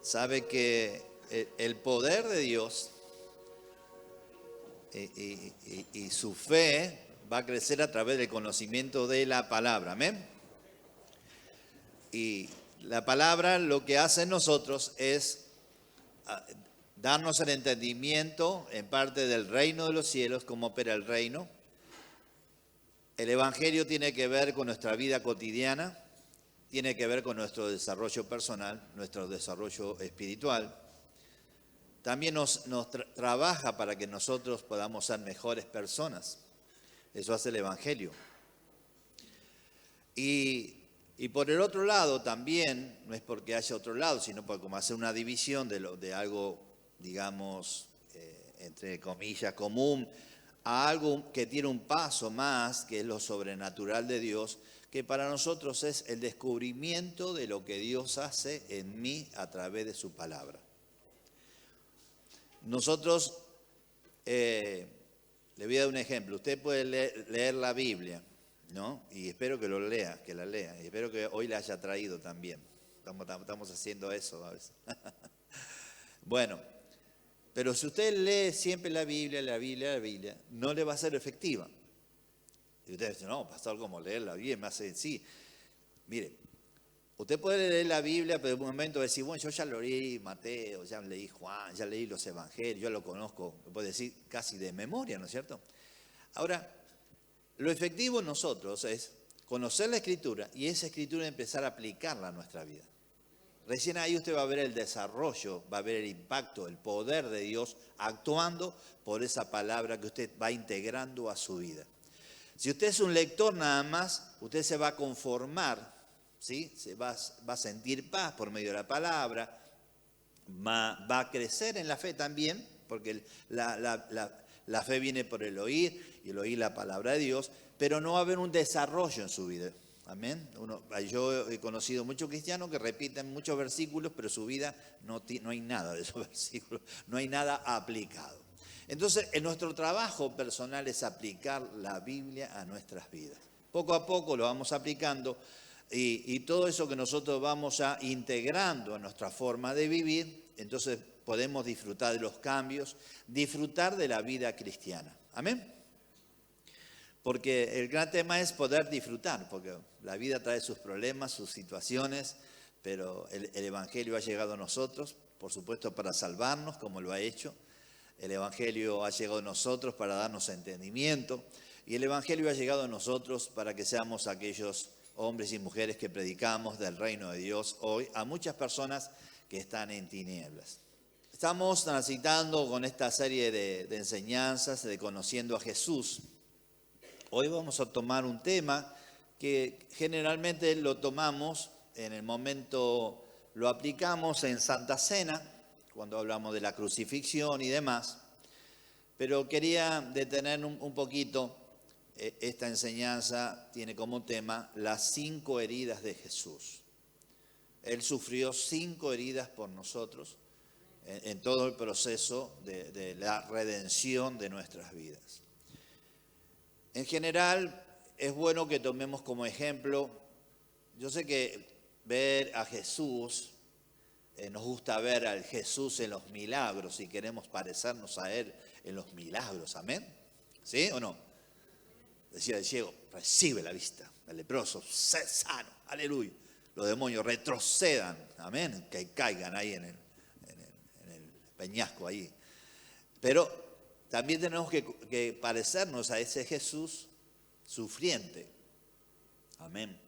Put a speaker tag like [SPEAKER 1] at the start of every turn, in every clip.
[SPEAKER 1] sabe que el poder de Dios y su fe va a crecer a través del conocimiento de la palabra. Amén. Y la palabra lo que hace en nosotros es darnos el entendimiento en parte del reino de los cielos, cómo opera el reino. El Evangelio tiene que ver con nuestra vida cotidiana, tiene que ver con nuestro desarrollo personal, nuestro desarrollo espiritual. También nos trabaja para que nosotros podamos ser mejores personas. Eso hace el Evangelio. Y por el otro lado también, no es porque haya otro lado, sino porque como hacer una división de algo, digamos, entre comillas, común, a algo que tiene un paso más, que es lo sobrenatural de Dios, que para nosotros es el descubrimiento de lo que Dios hace en mí a través de su palabra. Nosotros, le voy a dar un ejemplo, usted puede leer la Biblia, ¿no? Y espero que lo lea, que la lea, y espero que hoy la haya traído también. Estamos haciendo eso a veces. Bueno, pero si usted lee siempre la Biblia, no le va a ser efectiva. Y usted dice, no, pastor, ¿cómo leer la Biblia? Me hace, sí. Mire, usted puede leer la Biblia, pero en un momento decir, bueno, yo ya lo leí Mateo, ya leí Juan, ya leí los Evangelios, yo lo conozco, lo puede decir casi de memoria, ¿no es cierto? Ahora, lo efectivo en nosotros es conocer la Escritura y esa Escritura empezar a aplicarla a nuestra vida. Recién ahí usted va a ver el desarrollo, va a ver el impacto, el poder de Dios actuando por esa palabra que usted va integrando a su vida. Si usted es un lector nada más, usted se va a conformar, ¿sí? Se va a sentir paz por medio de la palabra, va a crecer en la fe también, porque la fe viene por el oír y el oír la palabra de Dios, pero no va a haber un desarrollo en su vida. Amén. Yo he conocido muchos cristianos que repiten muchos versículos, pero su vida no hay nada de esos versículos, no hay nada aplicado. Entonces, en nuestro trabajo personal es aplicar la Biblia a nuestras vidas. Poco a poco lo vamos aplicando y todo eso que nosotros vamos integrando a nuestra forma de vivir, entonces podemos disfrutar de los cambios, disfrutar de la vida cristiana. Amén. Porque el gran tema es poder disfrutar, porque la vida trae sus problemas, sus situaciones, pero el Evangelio ha llegado a nosotros, por supuesto, para salvarnos, como lo ha hecho. El Evangelio ha llegado a nosotros para darnos entendimiento, y el Evangelio ha llegado a nosotros para que seamos aquellos hombres y mujeres que predicamos del reino de Dios hoy a muchas personas que están en tinieblas. Estamos transitando con esta serie de enseñanzas de Conociendo a Jesús. Hoy vamos a tomar un tema que generalmente lo tomamos en el momento, lo aplicamos en Santa Cena, cuando hablamos de la crucifixión y demás, pero quería detener un poquito, esta enseñanza tiene como tema las 5 heridas de Jesús. Él sufrió 5 heridas por nosotros en todo el proceso de la redención de nuestras vidas. En general, es bueno que tomemos como ejemplo, yo sé que ver a Jesús, nos gusta ver al Jesús en los milagros y queremos parecernos a Él en los milagros, ¿amén? ¿Sí o no? Decía el ciego, recibe la vista, el leproso, sé sano, aleluya. Los demonios retrocedan, amén, que caigan ahí en el peñasco ahí. Pero también tenemos que parecernos a ese Jesús sufriente. Amén.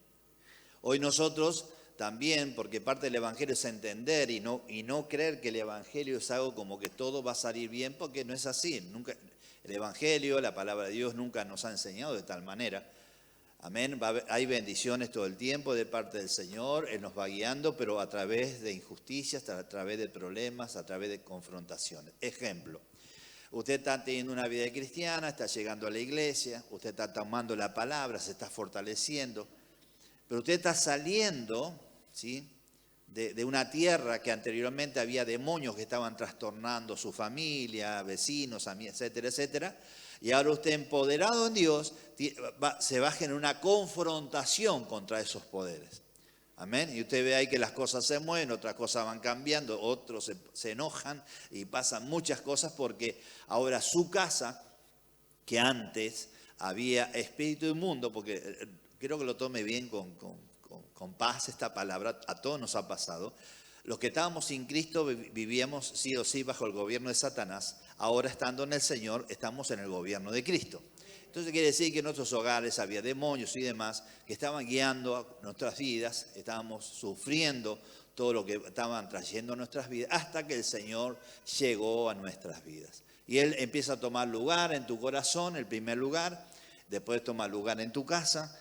[SPEAKER 1] Hoy nosotros también, porque parte del Evangelio es entender y no creer que el Evangelio es algo como que todo va a salir bien, porque no es así. Nunca, el Evangelio, la palabra de Dios nunca nos ha enseñado de tal manera. Amén. Hay bendiciones todo el tiempo de parte del Señor, Él nos va guiando, pero a través de injusticias, a través de problemas, a través de confrontaciones. Ejemplo. Usted está teniendo una vida cristiana, está llegando a la iglesia, usted está tomando la palabra, se está fortaleciendo, pero usted está saliendo, ¿sí?, de una tierra que anteriormente había demonios que estaban trastornando su familia, vecinos, etcétera, etcétera, y ahora usted empoderado en Dios se va a generar una confrontación contra esos poderes. Amén. Y usted ve ahí que las cosas se mueven, otras cosas van cambiando, otros se enojan y pasan muchas cosas porque ahora su casa, que antes había espíritu inmundo, porque quiero que lo tome bien con paz esta palabra, a todos nos ha pasado. Los que estábamos sin Cristo vivíamos sí o sí bajo el gobierno de Satanás, ahora estando en el Señor estamos en el gobierno de Cristo. Entonces quiere decir que en nuestros hogares había demonios y demás que estaban guiando nuestras vidas, estábamos sufriendo todo lo que estaban trayendo a nuestras vidas, hasta que el Señor llegó a nuestras vidas. Y Él empieza a tomar lugar en tu corazón, el primer lugar, después toma lugar en tu casa,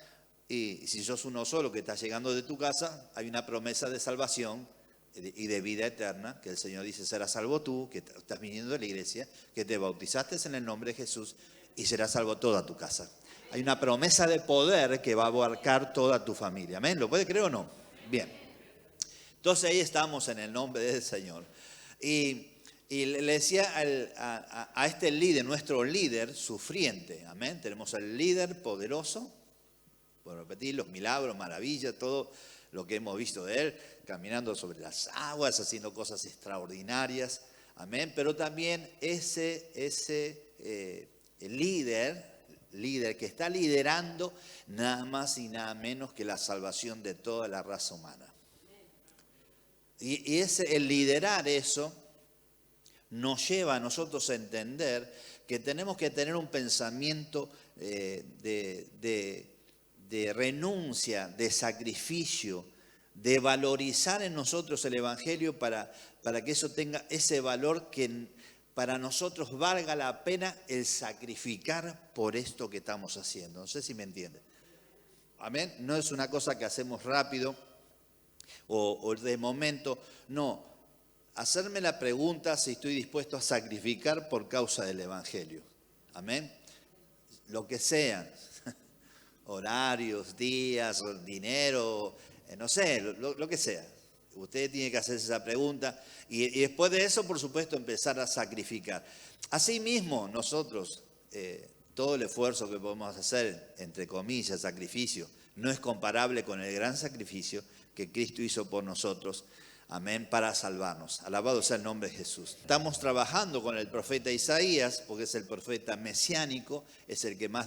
[SPEAKER 1] y si sos uno solo que está llegando de tu casa, hay una promesa de salvación y de vida eterna, que el Señor dice, serás salvo tú, que estás viniendo de la iglesia, que te bautizaste en el nombre de Jesús, y será salvo toda tu casa. Hay una promesa de poder que va a abarcar toda tu familia. ¿Amén? ¿Lo puede creer o no? Bien. Entonces ahí estamos en el nombre del Señor. Y le decía a este líder, nuestro líder sufriente. Amén. Tenemos al líder poderoso, por repetir, los milagros, maravillas, todo lo que hemos visto de él, caminando sobre las aguas, haciendo cosas extraordinarias. Amén. Pero también el líder que está liderando nada más y nada menos que la salvación de toda la raza humana. Y el liderar eso nos lleva a nosotros a entender que tenemos que tener un pensamiento de renuncia, de sacrificio, de valorizar en nosotros el Evangelio para que eso tenga ese valor que para nosotros valga la pena el sacrificar por esto que estamos haciendo. No sé si me entienden. Amén. No es una cosa que hacemos rápido o de momento. No. Hacerme la pregunta si estoy dispuesto a sacrificar por causa del Evangelio. Amén. Lo que sean. Horarios, días, dinero, no sé, lo que sea. Usted tiene que hacerse esa pregunta y después de eso, por supuesto, empezar a sacrificar. Asimismo, nosotros, todo el esfuerzo que podemos hacer, entre comillas, sacrificio, no es comparable con el gran sacrificio que Cristo hizo por nosotros, amén, para salvarnos. Alabado sea el nombre de Jesús. Estamos trabajando con el profeta Isaías, porque es el profeta mesiánico, es el que más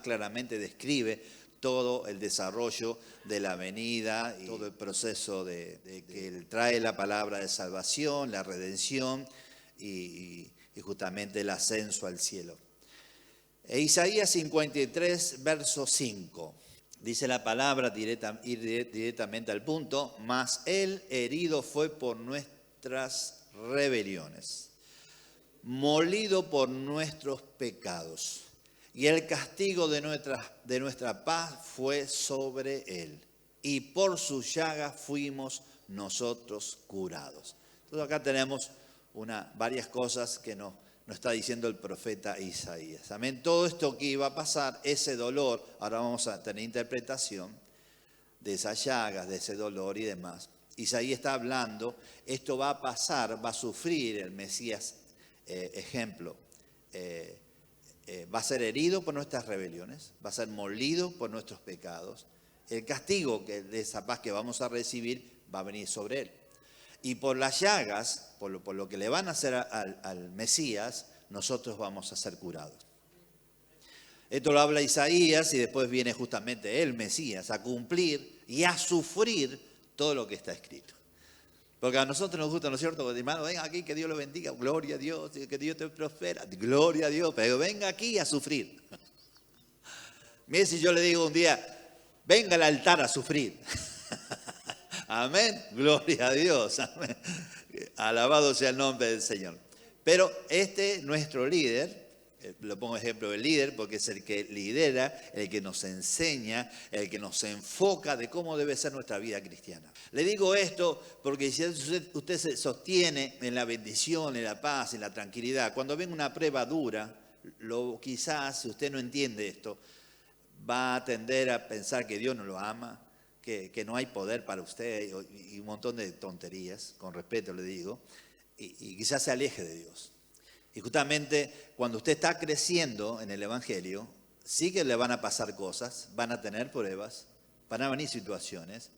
[SPEAKER 1] claramente describe todo el desarrollo de la venida y todo el proceso de que Él trae la palabra de salvación, la redención y justamente el ascenso al cielo. Isaías 53, verso 5. Dice la palabra, ir directamente al punto, mas Él herido fue por nuestras rebeliones, molido por nuestros pecados. Y el castigo de nuestra paz fue sobre Él. Y por su llaga fuimos nosotros curados. Entonces acá tenemos varias cosas que nos está diciendo el profeta Isaías. Amén. Todo esto que iba a pasar, ese dolor, ahora vamos a tener interpretación de esas llagas, de ese dolor y demás. Isaías está hablando, esto va a pasar, va a sufrir el Mesías, ejemplo. Va a ser herido por nuestras rebeliones, va a ser molido por nuestros pecados. El castigo de esa paz que vamos a recibir va a venir sobre él. Y por las llagas, por lo que le van a hacer al Mesías, nosotros vamos a ser curados. Esto lo habla Isaías y después viene justamente el Mesías a cumplir y a sufrir todo lo que está escrito. Porque a nosotros nos gusta, ¿no es cierto? Hermano, venga aquí, que Dios lo bendiga, gloria a Dios, que Dios te prospera, gloria a Dios, pero venga aquí a sufrir. Mire si yo le digo un día, venga al altar a sufrir. Amén, gloria a Dios, amén. Alabado sea el nombre del Señor. Pero nuestro líder, lo pongo ejemplo del líder porque es el que lidera, el que nos enseña, el que nos enfoca de cómo debe ser nuestra vida cristiana. Le digo esto porque si usted se sostiene en la bendición, en la paz, en la tranquilidad, cuando venga una prueba dura, quizás si usted no entiende esto, va a tender a pensar que Dios no lo ama, que no hay poder para usted y un montón de tonterías, con respeto le digo, y quizás se aleje de Dios. Y justamente cuando usted está creciendo en el Evangelio, sí que le van a pasar cosas, van a tener pruebas, van a venir situaciones,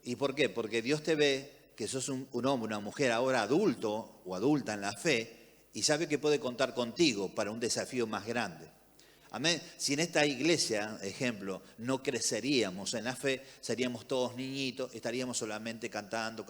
[SPEAKER 1] ¿Y por qué? Porque Dios te ve que sos un hombre, una mujer ahora adulto o adulta en la fe y sabe que puede contar contigo para un desafío más grande. Amén. Si en esta iglesia, ejemplo, no creceríamos en la fe, seríamos todos niñitos, estaríamos solamente cantando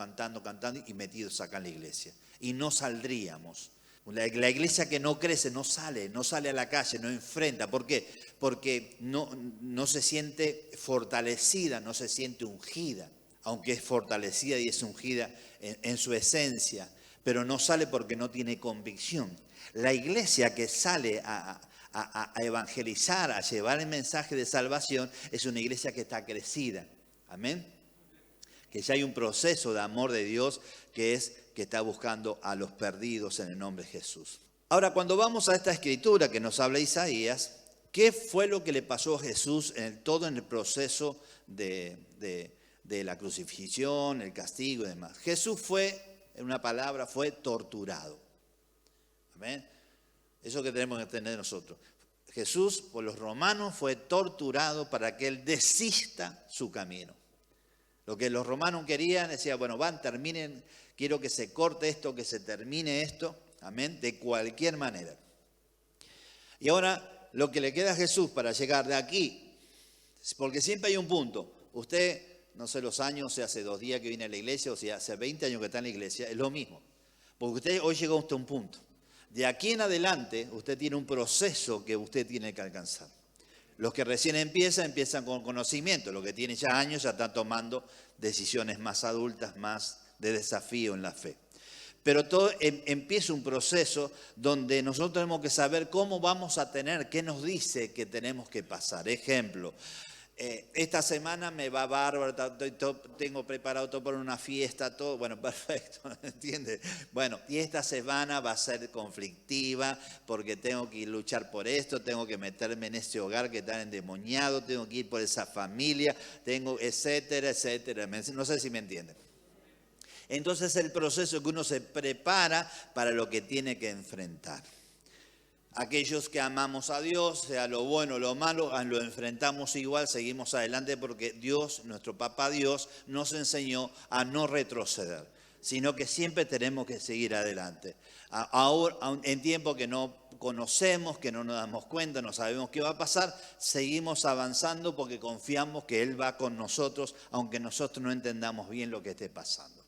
[SPEAKER 1] y metidos acá en la iglesia. Y no saldríamos. La iglesia que no crece no sale a la calle, no enfrenta. ¿Por qué? Porque no se siente fortalecida, no se siente ungida. Aunque es fortalecida y es ungida en su esencia, pero no sale porque no tiene convicción. La iglesia que sale a evangelizar, a llevar el mensaje de salvación, es una iglesia que está crecida. Amén. Que ya hay un proceso de amor de Dios que está buscando a los perdidos en el nombre de Jesús. Ahora, cuando vamos a esta escritura que nos habla Isaías, ¿qué fue lo que le pasó a Jesús en el proceso de la crucifixión, el castigo y demás? Jesús en una palabra, fue torturado. Amén. Eso que tenemos que entender nosotros. Jesús, por los romanos, fue torturado para que él desista su camino. Lo que los romanos querían, decían, bueno, terminen, quiero que se corte esto, que se termine esto, amén, de cualquier manera. Y ahora, lo que le queda a Jesús para llegar de aquí, porque siempre hay un punto. Usted, no sé los años, si hace 2 días que viene a la iglesia, o si hace 20 años que está en la iglesia, es lo mismo. Porque usted hoy llegó hasta un punto. De aquí en adelante, usted tiene un proceso que usted tiene que alcanzar. Los que recién empiezan con conocimiento. Los que tienen ya años ya están tomando decisiones más adultas, más de desafío en la fe. Pero todo empieza un proceso donde nosotros tenemos que saber cómo vamos a tener, qué nos dice que tenemos que pasar. Ejemplo, esta semana me va bárbaro, tengo preparado todo para una fiesta, todo, bueno, perfecto, ¿entiendes? Bueno, y esta semana va a ser conflictiva porque tengo que luchar por esto, tengo que meterme en este hogar que está endemoniado, tengo que ir por esa familia, etcétera, etcétera. No sé si me entienden. Entonces el proceso que uno se prepara para lo que tiene que enfrentar. Aquellos que amamos a Dios, sea lo bueno o lo malo, lo enfrentamos igual, seguimos adelante porque Dios, nuestro Papá Dios, nos enseñó a no retroceder, sino que siempre tenemos que seguir adelante. Ahora, en tiempo que no conocemos, que no nos damos cuenta, no sabemos qué va a pasar, seguimos avanzando porque confiamos que Él va con nosotros, aunque nosotros no entendamos bien lo que esté pasando.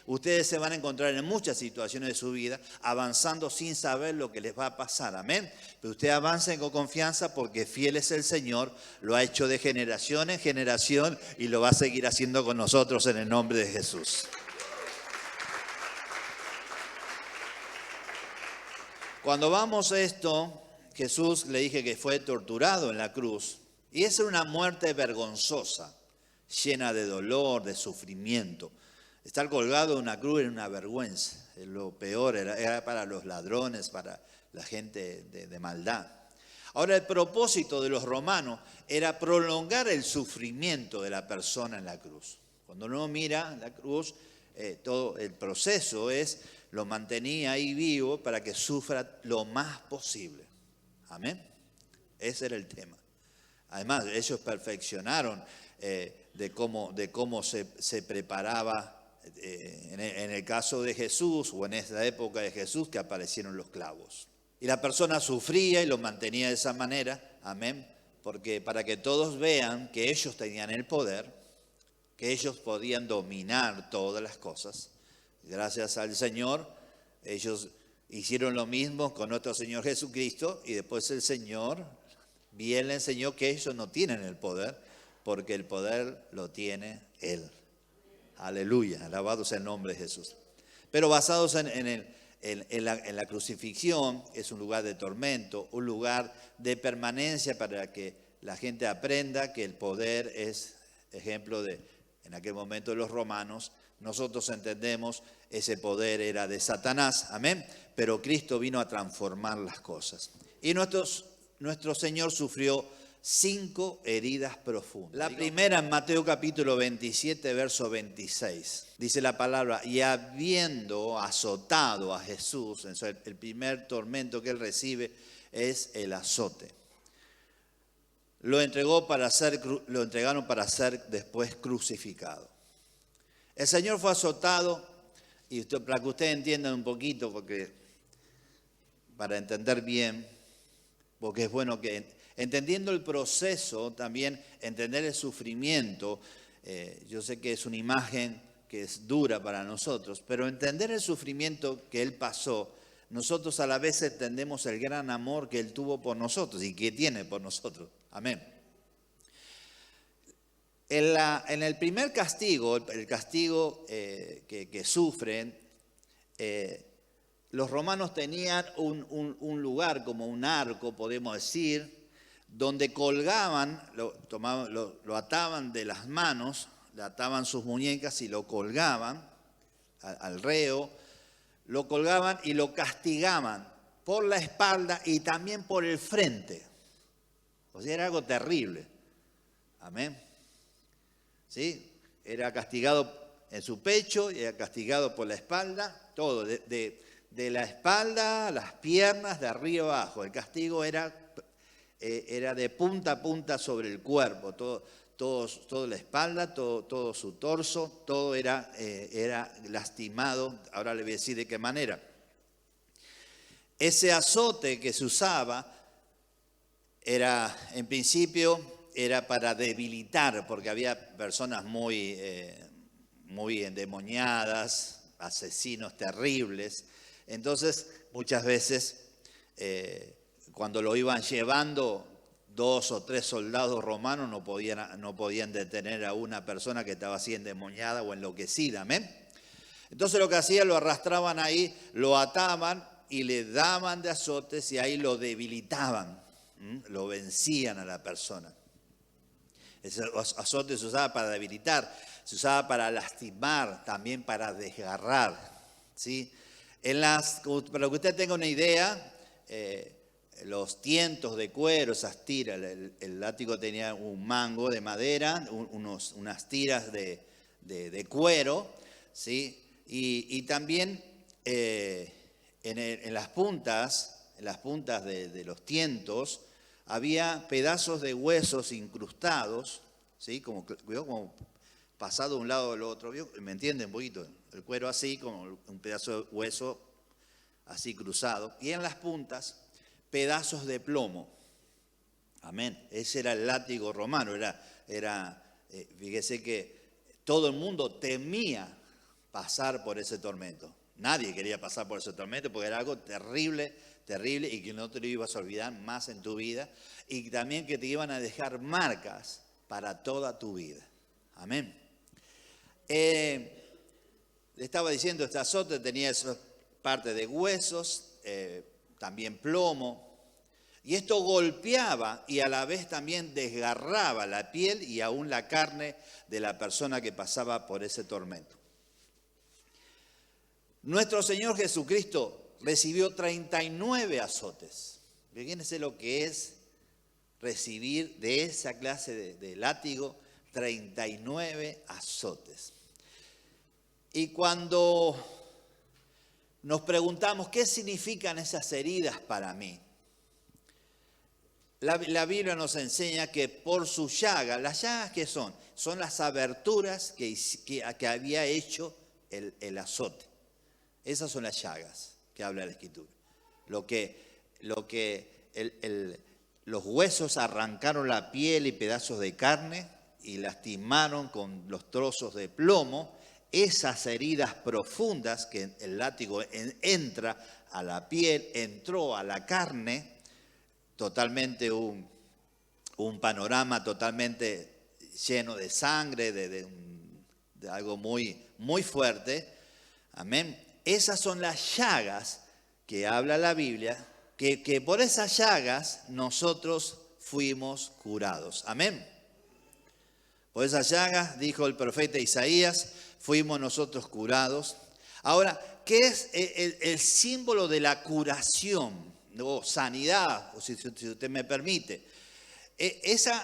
[SPEAKER 1] Ustedes se van a encontrar en muchas situaciones de su vida avanzando sin saber lo que les va a pasar, amén. Pero ustedes avancen con confianza porque fiel es el Señor, lo ha hecho de generación en generación y lo va a seguir haciendo con nosotros en el nombre de Jesús. Cuando vamos a esto, Jesús le dije que fue torturado en la cruz y esa era una muerte vergonzosa, llena de dolor, de sufrimiento. Estar colgado en una cruz era una vergüenza, lo peor era para los ladrones, para la gente de maldad. Ahora el propósito de los romanos era prolongar el sufrimiento de la persona en la cruz. Cuando uno mira la cruz, todo el proceso lo mantenía ahí vivo para que sufra lo más posible. Amén. Ese era el tema. Además, ellos perfeccionaron de cómo se preparaba. En el caso de Jesús o en esta época de Jesús que aparecieron los clavos. Y la persona sufría y lo mantenía de esa manera, amén, porque para que todos vean que ellos tenían el poder, que ellos podían dominar todas las cosas. Gracias al Señor, ellos hicieron lo mismo con nuestro Señor Jesucristo y después el Señor bien le enseñó que ellos no tienen el poder, porque el poder lo tiene Él. Aleluya, alabado sea el nombre de Jesús. Pero basados en la crucifixión, es un lugar de tormento, un lugar de permanencia para que la gente aprenda que el poder es ejemplo en aquel momento de los romanos. Nosotros entendemos ese poder era de Satanás, amén, pero Cristo vino a transformar las cosas. Y nuestro Señor sufrió 5 heridas profundas. La primera en Mateo capítulo 27, verso 26. Dice la palabra, y habiendo azotado a Jesús, el primer tormento que él recibe es el azote. Lo entregaron para ser después crucificado. El Señor fue azotado, y para que ustedes entiendan un poquito, para entender bien, porque es bueno que, entendiendo el proceso, también entender el sufrimiento. Yo sé que es una imagen que es dura para nosotros, pero entender el sufrimiento que Él pasó, nosotros a la vez entendemos el gran amor que Él tuvo por nosotros y que tiene por nosotros. Amén. En el primer castigo, el castigo que sufren, los romanos tenían un lugar, como un arco, podemos decir, donde colgaban, lo ataban de las manos, le ataban sus muñecas y lo colgaban al reo, lo colgaban y lo castigaban por la espalda y también por el frente. O sea, era algo terrible. Amén. ¿Sí? Era castigado en su pecho, era castigado por la espalda, todo, de la espalda a las piernas, de arriba abajo. El castigo era de punta a punta sobre el cuerpo, toda la espalda, todo su torso, todo era lastimado. Ahora le voy a decir de qué manera. Ese azote que se usaba en principio era para debilitar, porque había personas muy endemoniadas, asesinos terribles. Entonces, muchas veces, cuando lo iban llevando, 2 o 3 soldados romanos no podían detener a una persona que estaba así endemoniada o enloquecida. ¿Amén? Entonces lo que hacían, lo arrastraban ahí, lo ataban y le daban de azotes y ahí lo debilitaban, lo vencían a la persona. Ese azote se usaba para debilitar, se usaba para lastimar, también para desgarrar, ¿sí? Para que usted tenga una idea, los tientos de cuero, esas tiras, el látigo tenía un mango de madera, unas tiras de cuero, ¿sí? Y también en las puntas de los tientos, había pedazos de huesos incrustados, ¿sí? Como pasado de un lado al otro, ¿me entienden un poquito? El cuero así, como un pedazo de hueso así cruzado. Y en las puntas, pedazos de plomo. Amén. Ese era el látigo romano. Fíjese que todo el mundo temía pasar por ese tormento. Nadie quería pasar por ese tormento porque era algo terrible y que no te lo ibas a olvidar más en tu vida, y también que te iban a dejar marcas para toda tu vida. Amén. Le estaba diciendo, este azote tenía esa parte de huesos, también plomo, y esto golpeaba y a la vez también desgarraba la piel y aún la carne de la persona que pasaba por ese tormento. Nuestro Señor Jesucristo recibió 39 azotes. Fíjense lo que es recibir de esa clase de látigo 39 azotes. Y cuando nos preguntamos qué significan esas heridas para mí, la Biblia nos enseña que por su llaga, ¿las llagas qué son? Son las aberturas que había hecho el azote. Esas son las llagas que habla la Escritura. Los huesos arrancaron la piel y pedazos de carne y lastimaron con los trozos de plomo. Esas heridas profundas que el látigo entra a la piel, entró a la carne, totalmente un panorama totalmente lleno de sangre, de algo muy, muy fuerte. Amén. Esas son las llagas que habla la Biblia, que por esas llagas nosotros fuimos curados. Amén. Por esas llagas, dijo el profeta Isaías, fuimos nosotros curados. Ahora, ¿qué es el símbolo de la curación o sanidad? O si usted me permite. Ese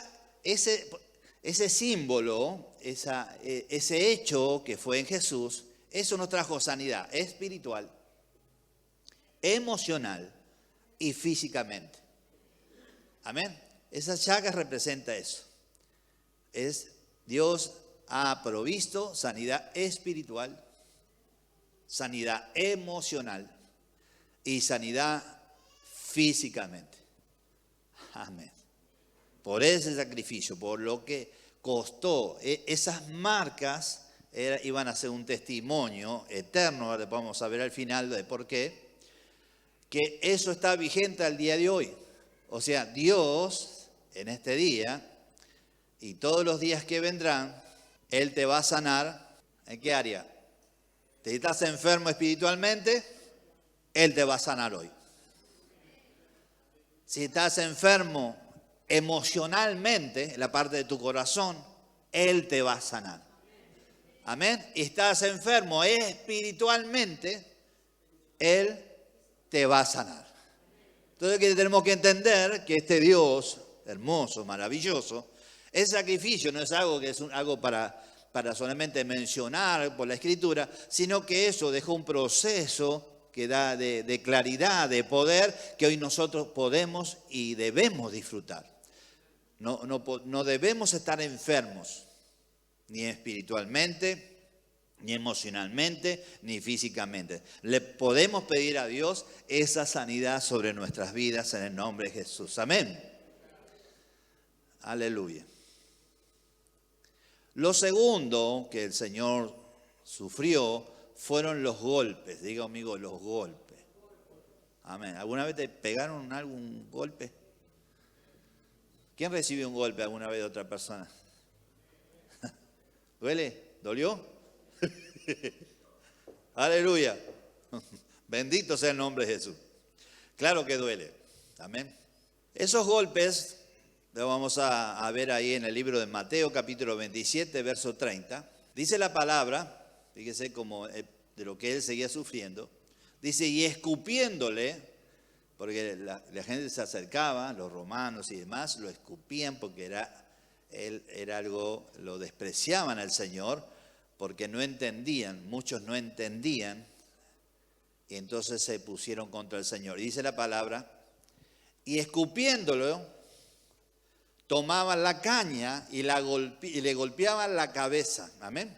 [SPEAKER 1] símbolo, ese hecho que fue en Jesús, eso nos trajo sanidad espiritual, emocional y físicamente. Amén. Esas llagas representan eso. Es Dios ha provisto sanidad espiritual, sanidad emocional y sanidad físicamente. Amén. Por ese sacrificio, por lo que costó, esas marcas iban a ser un testimonio eterno, ahora vamos a ver al final de por qué, que eso está vigente al día de hoy. O sea, Dios en este día y todos los días que vendrán, Él te va a sanar. ¿En qué área? Si estás enfermo espiritualmente, Él te va a sanar hoy. Si estás enfermo emocionalmente, en la parte de tu corazón, Él te va a sanar. Amén. Y estás enfermo espiritualmente, Él te va a sanar. Entonces tenemos que entender que este Dios hermoso, maravilloso, ese sacrificio no es algo que es algo para solamente mencionar por la Escritura, sino que eso dejó un proceso que da de claridad, de poder, que hoy nosotros podemos y debemos disfrutar. No debemos estar enfermos, ni espiritualmente, ni emocionalmente, ni físicamente. Le podemos pedir a Dios esa sanidad sobre nuestras vidas en el nombre de Jesús. Amén. Aleluya. Lo segundo que el Señor sufrió fueron los golpes. Diga conmigo, los golpes. Amén. ¿Alguna vez te pegaron algún golpe? ¿Quién recibió un golpe alguna vez de otra persona? ¿Duele? ¿Dolió? Aleluya. Bendito sea el nombre de Jesús. Claro que duele. Amén. Esos golpes lo vamos a ver ahí en el libro de Mateo, capítulo 27, verso 30. Dice la palabra, fíjese como de lo que él seguía sufriendo. Dice, y escupiéndole, porque la gente se acercaba, los romanos y demás, lo escupían porque era algo, lo despreciaban al Señor, porque no entendían, muchos no entendían, y entonces se pusieron contra el Señor. Y dice la palabra, y escupiéndolo, tomaban la caña y le golpeaban la cabeza. Amén.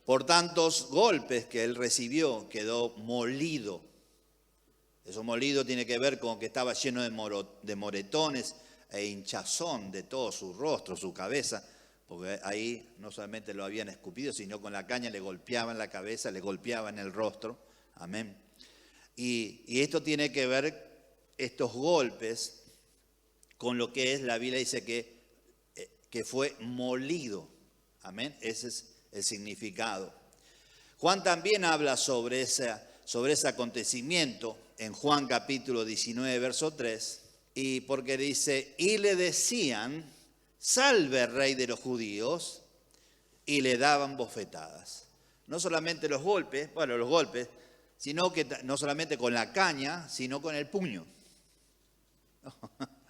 [SPEAKER 1] Por tantos golpes que él recibió, quedó molido. Eso molido tiene que ver con que estaba lleno de moretones e hinchazón de todo su rostro, su cabeza, porque ahí no solamente lo habían escupido, sino con la caña le golpeaban la cabeza, le golpeaban el rostro. Amén. Y esto tiene que ver, estos golpes, con lo que es, la Biblia dice que fue molido. Amén. Ese es el significado. Juan también habla sobre ese acontecimiento en Juan capítulo 19, verso 3, y porque dice, y le decían, salve rey de los judíos, y le daban bofetadas. No solamente los golpes, sino que no solamente con la caña, sino con el puño.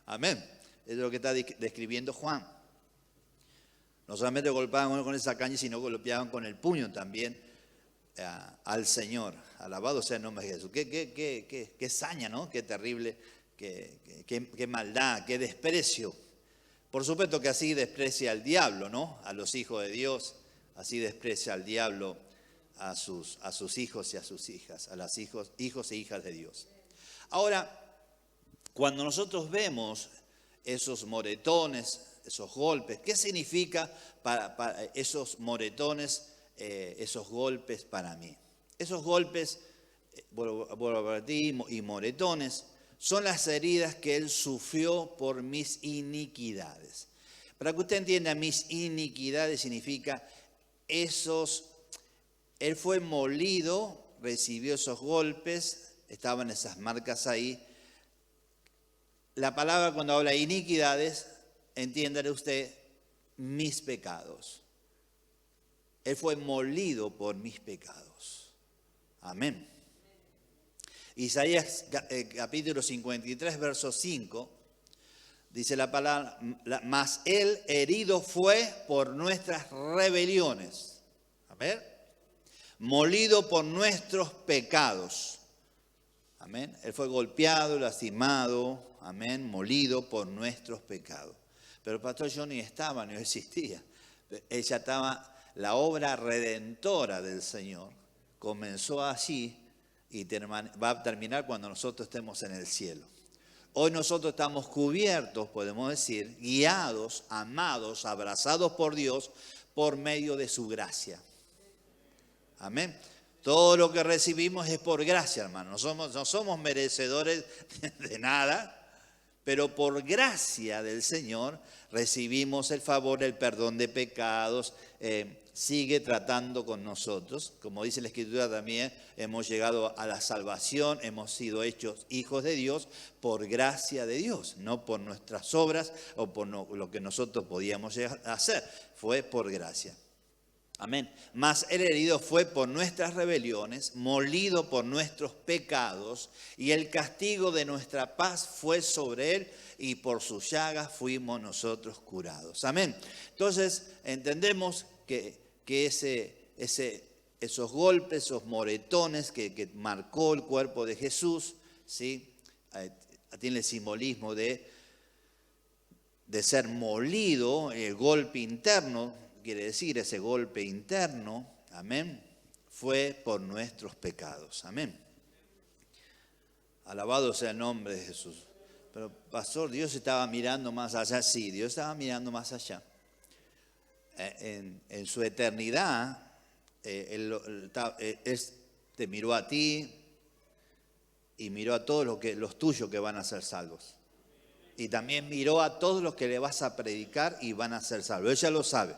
[SPEAKER 1] Amén. Es lo que está describiendo Juan. No solamente golpeaban con esa caña, sino golpeaban con el puño también al Señor. Alabado sea el nombre de Jesús. Qué saña, ¿no? Qué terrible, qué maldad, qué desprecio. Por supuesto que así desprecia al diablo, ¿no? A los hijos de Dios. Así desprecia al diablo a sus hijos y a sus hijas, a los hijos e hijas de Dios. Ahora, cuando nosotros vemos esos moretones, esos golpes, ¿qué significa para esos moretones, esos golpes para mí? Esos golpes, y moretones, son las heridas que él sufrió por mis iniquidades. Para que usted entienda, mis iniquidades significa él fue molido, recibió esos golpes, estaban esas marcas ahí. La palabra cuando habla de iniquidades, entiéndale usted, mis pecados. Él fue molido por mis pecados. Amén. Isaías capítulo 53, verso 5, dice la palabra, mas él herido fue por nuestras rebeliones. Amén. Molido por nuestros pecados. Amén. Él fue golpeado, lastimado, amén, molido por nuestros pecados. Pero el pastor Johnny estaba, no existía. Ella estaba, la obra redentora del Señor comenzó allí y va a terminar cuando nosotros estemos en el cielo. Hoy nosotros estamos cubiertos, podemos decir, guiados, amados, abrazados por Dios por medio de su gracia. Amén. Todo lo que recibimos es por gracia, hermano. No somos merecedores de nada, pero por gracia del Señor recibimos el favor, el perdón de pecados. Sigue tratando con nosotros. Como dice la Escritura también, hemos llegado a la salvación, hemos sido hechos hijos de Dios por gracia de Dios, no por nuestras obras o por lo que nosotros podíamos llegar a hacer. Fue por gracia. Amén. Mas el herido fue por nuestras rebeliones, molido por nuestros pecados, y el castigo de nuestra paz fue sobre él, y por sus llagas fuimos nosotros curados. Amén. Entonces entendemos que esos golpes, esos moretones que marcó el cuerpo de Jesús, ¿sí? Tiene el simbolismo de ser molido, el golpe interno. Quiere decir, ese golpe interno, amén, fue por nuestros pecados, amén. Alabado sea el nombre de Jesús. Pero, pastor, Dios estaba mirando más allá. Sí, Dios estaba mirando más allá. En su eternidad, Él te miró a ti y miró a todos los tuyos que van a ser salvos. Y también miró a todos los que le vas a predicar y van a ser salvos. Él ya lo sabe.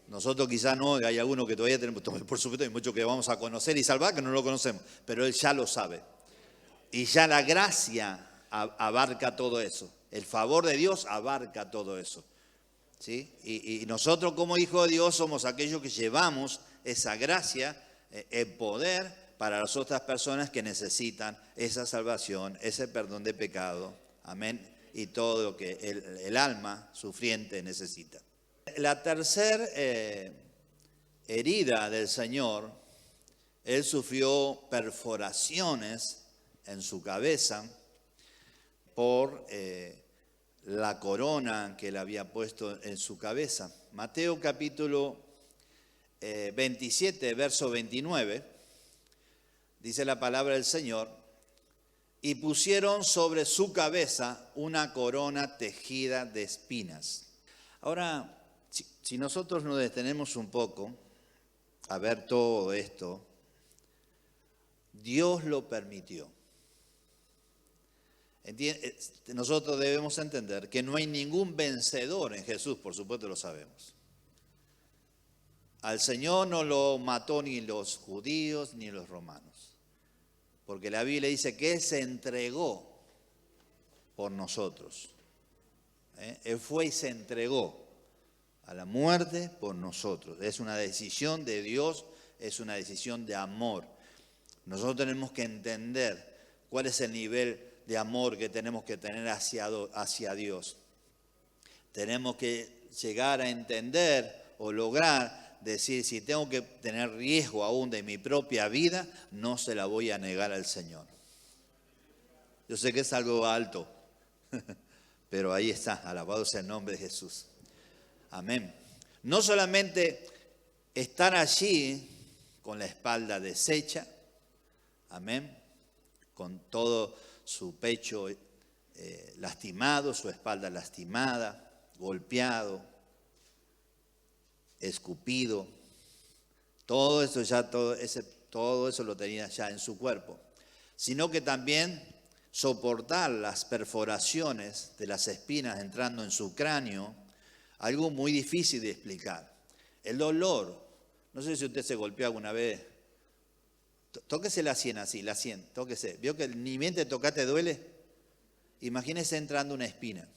[SPEAKER 1] Nosotros quizás no, hay algunos que todavía tenemos, por supuesto hay muchos que vamos a conocer y salvar que no lo conocemos, pero Él ya lo sabe. Y ya la gracia abarca todo eso, el favor de Dios abarca todo eso. ¿Sí? Y nosotros como hijos de Dios somos aquellos que llevamos esa gracia, el poder para las otras personas que necesitan esa salvación, ese perdón de pecado, amén, y todo lo que el alma sufriente necesita. La tercera herida del Señor, Él sufrió perforaciones en su cabeza por la corona que Él había puesto en su cabeza. Mateo capítulo 27, verso 29, dice la palabra del Señor, y pusieron sobre su cabeza una corona tejida de espinas. Ahora, si nosotros nos detenemos un poco a ver todo esto, Dios lo permitió. Nosotros debemos entender que no hay ningún vencedor en Jesús, por supuesto lo sabemos. Al Señor no lo mató ni los judíos ni los romanos, porque la Biblia dice que Él se entregó por nosotros. Él fue y se entregó a la muerte por nosotros. Es una decisión de Dios, es una decisión de amor. Nosotros tenemos que entender cuál es el nivel de amor que tenemos que tener hacia Dios. Tenemos que llegar a entender o lograr decir, si tengo que tener riesgo aún de mi propia vida, no se la voy a negar al Señor. Yo sé que es algo alto, pero ahí está, alabado sea el nombre de Jesús. Amén. No solamente estar allí con la espalda deshecha, amén, con todo su pecho lastimado, su espalda lastimada, golpeado, escupido, todo eso lo tenía ya en su cuerpo, sino que también soportar las perforaciones de las espinas entrando en su cráneo, algo muy difícil de explicar. El dolor, no sé si usted se golpeó alguna vez, tóquese la sien así, la sien, tóquese. ¿Vio que ni bien te toca te duele? Imagínese entrando una espina.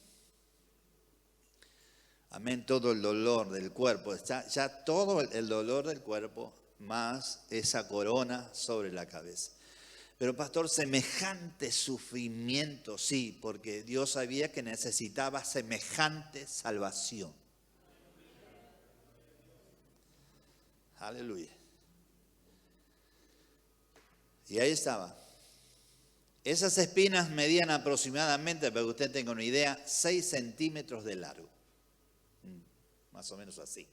[SPEAKER 1] Amén, todo el dolor del cuerpo, ya todo el dolor del cuerpo, más esa corona sobre la cabeza. Pero pastor, semejante sufrimiento, sí, porque Dios sabía que necesitaba semejante salvación. Aleluya. Y ahí estaba. Esas espinas medían aproximadamente, para que usted tenga una idea, 6 centímetros de largo. Más o menos así.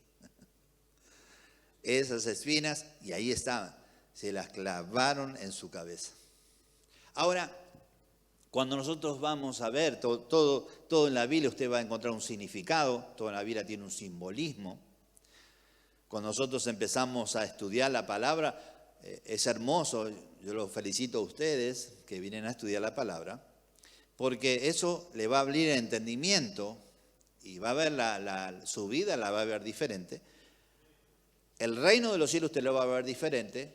[SPEAKER 1] esas espinas, y ahí estaban, se las clavaron en su cabeza. Ahora, cuando nosotros vamos a ver todo en la Biblia, usted va a encontrar un significado, toda la Biblia tiene un simbolismo. Cuando nosotros empezamos a estudiar la palabra, es hermoso, yo los felicito a ustedes que vienen a estudiar la palabra, porque eso le va a abrir el entendimiento y va a ver su vida, la va a ver diferente. El reino de los cielos usted lo va a ver diferente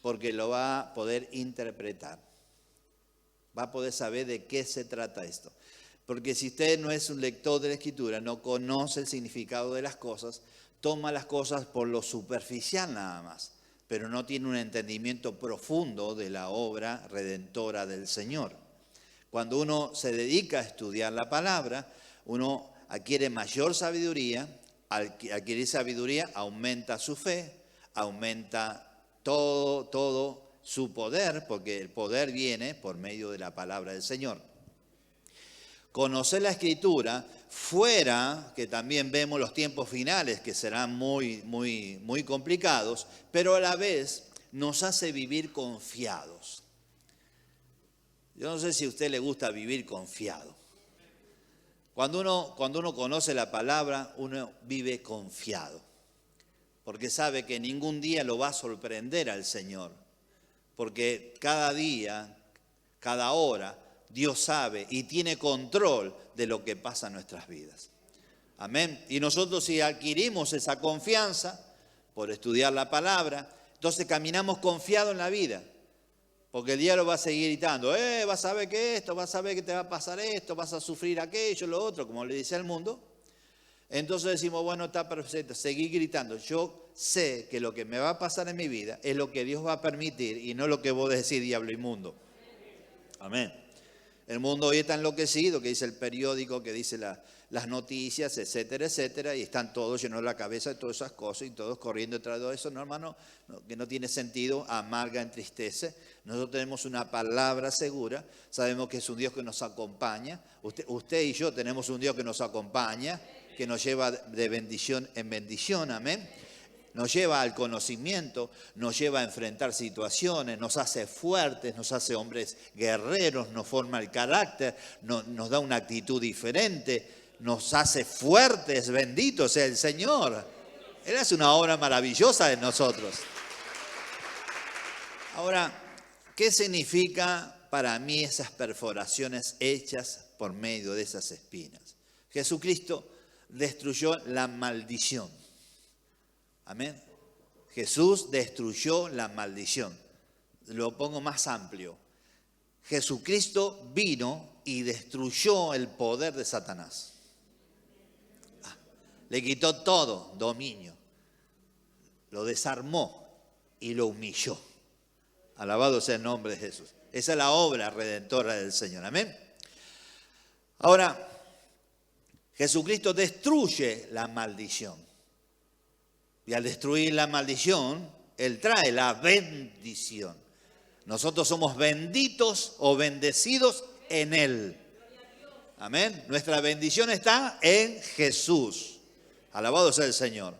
[SPEAKER 1] porque lo va a poder interpretar. Va a poder saber de qué se trata esto. Porque si usted no es un lector de la Escritura, no conoce el significado de las cosas, toma las cosas por lo superficial nada más, pero no tiene un entendimiento profundo de la obra redentora del Señor. Cuando uno se dedica a estudiar la palabra, uno adquiere mayor sabiduría. Al adquirir sabiduría aumenta su fe, aumenta todo su poder, porque el poder viene por medio de la palabra del Señor. Conocer la Escritura fuera, que también vemos los tiempos finales que serán muy complicados, pero a la vez nos hace vivir confiados. Yo no sé si a usted le gusta vivir confiado. Cuando uno conoce la palabra, uno vive confiado, porque sabe que ningún día lo va a sorprender al Señor, porque cada día, cada hora, Dios sabe y tiene control de lo que pasa en nuestras vidas. Amén. Y nosotros, si adquirimos esa confianza por estudiar la palabra, entonces caminamos confiados en la vida. Porque el diablo va a seguir gritando, vas a ver que esto, vas a ver que te va a pasar esto, vas a sufrir aquello, lo otro, como le dice al mundo. Entonces decimos, bueno, está perfecto, seguir gritando. Yo sé que lo que me va a pasar en mi vida es lo que Dios va a permitir y no lo que vos decís, diablo inmundo. Amén. El mundo hoy está enloquecido, que dice el periódico, que dice las noticias, etcétera, etcétera, y están todos llenos de la cabeza de todas esas cosas y todos corriendo detrás de todo eso. No, hermano, que no tiene sentido, amarga, entristece. Nosotros tenemos una palabra segura, sabemos que es un Dios que nos acompaña. Usted y yo tenemos un Dios que nos acompaña, que nos lleva de bendición en bendición, amén. Nos lleva al conocimiento, nos lleva a enfrentar situaciones, nos hace fuertes, nos hace hombres guerreros, nos forma el carácter, nos da una actitud diferente, nos hace fuertes, bendito sea el Señor. Él hace una obra maravillosa en nosotros. Ahora, ¿qué significa para mí esas perforaciones hechas por medio de esas espinas? Jesucristo destruyó la maldición. Amén. Jesús destruyó la maldición. Lo pongo más amplio. Jesucristo vino y destruyó el poder de Satanás. Le quitó todo dominio. Lo desarmó y lo humilló. Alabado sea el nombre de Jesús. Esa es la obra redentora del Señor. Amén. Ahora, Jesucristo destruye la maldición. Y al destruir la maldición, Él trae la bendición. Nosotros somos benditos o bendecidos en Él. Amén. Nuestra bendición está en Jesús. Alabado sea el Señor.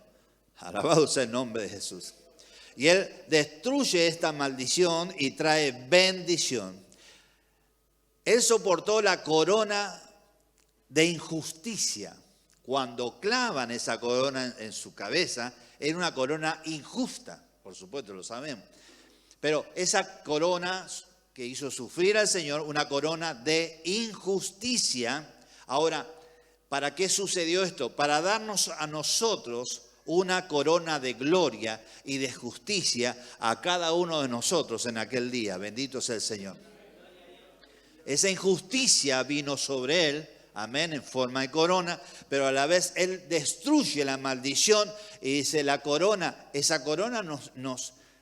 [SPEAKER 1] Alabado sea el nombre de Jesús. Y Él destruye esta maldición y trae bendición. Él soportó la corona de injusticia. Cuando clavan esa corona en su cabeza, era una corona injusta, por supuesto, lo sabemos. Pero esa corona que hizo sufrir al Señor, una corona de injusticia. Ahora, ¿para qué sucedió esto? Para darnos a nosotros una corona de gloria y de justicia a cada uno de nosotros en aquel día. Bendito sea el Señor. Esa injusticia vino sobre Él, amén, en forma de corona, pero a la vez Él destruye la maldición y dice la corona, esa corona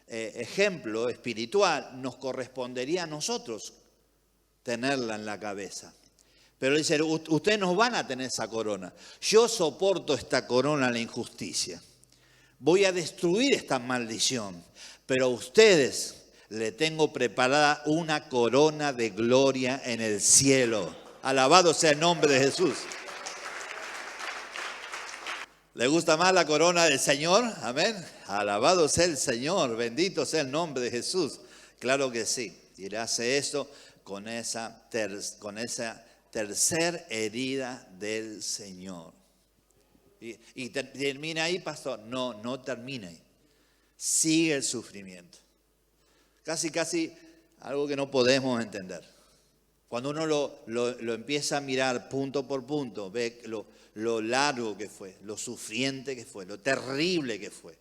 [SPEAKER 1] ejemplo espiritual, nos correspondería a nosotros tenerla en la cabeza. Pero dice, ustedes no van a tener esa corona. Yo soporto esta corona de la injusticia. Voy a destruir esta maldición, pero a ustedes le tengo preparada una corona de gloria en el cielo. Alabado sea el nombre de Jesús. ¿Le gusta más la corona del Señor? Amén. Alabado sea el Señor, bendito sea el nombre de Jesús. Claro que sí. Y él hace esto con esa tercer herida del Señor. Y termina ahí, pastor. No, no termina ahí. Sigue el sufrimiento. Casi algo que no podemos entender. Cuando uno lo empieza a mirar punto por punto, ve lo largo que fue, lo sufriente que fue, lo terrible que fue.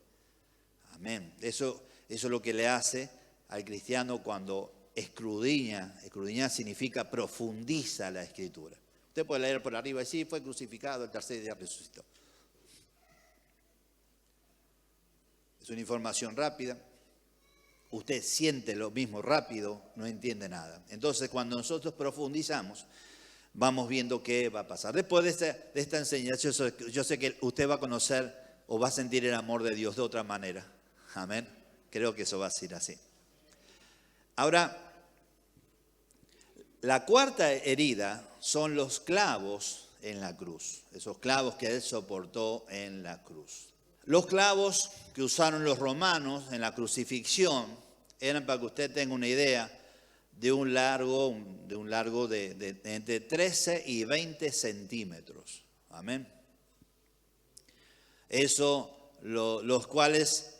[SPEAKER 1] Amén. Eso es lo que le hace al cristiano cuando escudriña. Escudriñar significa profundiza la Escritura. Usted puede leer por arriba y sí, fue crucificado, el tercer día resucitó. Es una información rápida. Usted siente lo mismo rápido, no entiende nada. Entonces, cuando nosotros profundizamos, vamos viendo qué va a pasar. Después de esta enseñanza, yo sé que usted va a conocer o va a sentir el amor de Dios de otra manera. Amén. Creo que eso va a ser así. Ahora, la cuarta herida son los clavos en la cruz. Esos clavos que él soportó en la cruz. Los clavos que usaron los romanos en la crucifixión eran, para que usted tenga una idea, de un largo de entre 13 y 20 centímetros. Amén. Eso, los cuales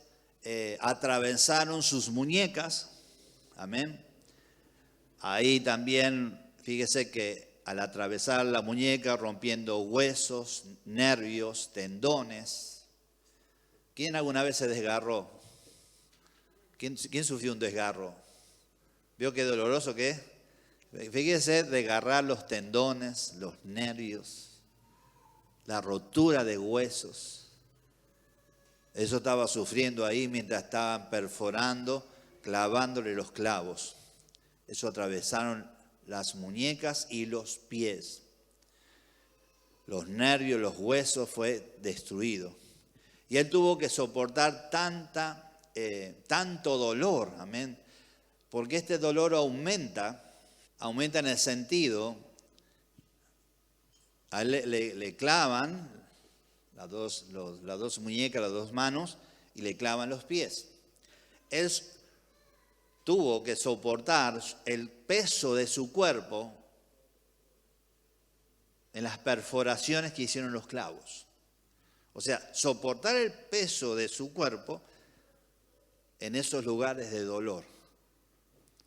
[SPEAKER 1] atravesaron sus muñecas. Amén. Ahí también, fíjese que al atravesar la muñeca, rompiendo huesos, nervios, tendones. ¿Quién alguna vez se desgarró? ¿Quién sufrió un desgarro? ¿Vio qué doloroso que es? Fíjese, desgarrar los tendones, los nervios, la rotura de huesos. Eso estaba sufriendo ahí mientras estaban perforando, clavándole los clavos. Eso atravesaron las muñecas y los pies. Los nervios, los huesos fue destruido. Y él tuvo que soportar tanto dolor, amén. Porque este dolor aumenta en el sentido, a él le clavan las dos muñecas, las dos manos, y le clavan los pies. Él tuvo que soportar el peso de su cuerpo en las perforaciones que hicieron los clavos. O sea, soportar el peso de su cuerpo en esos lugares de dolor.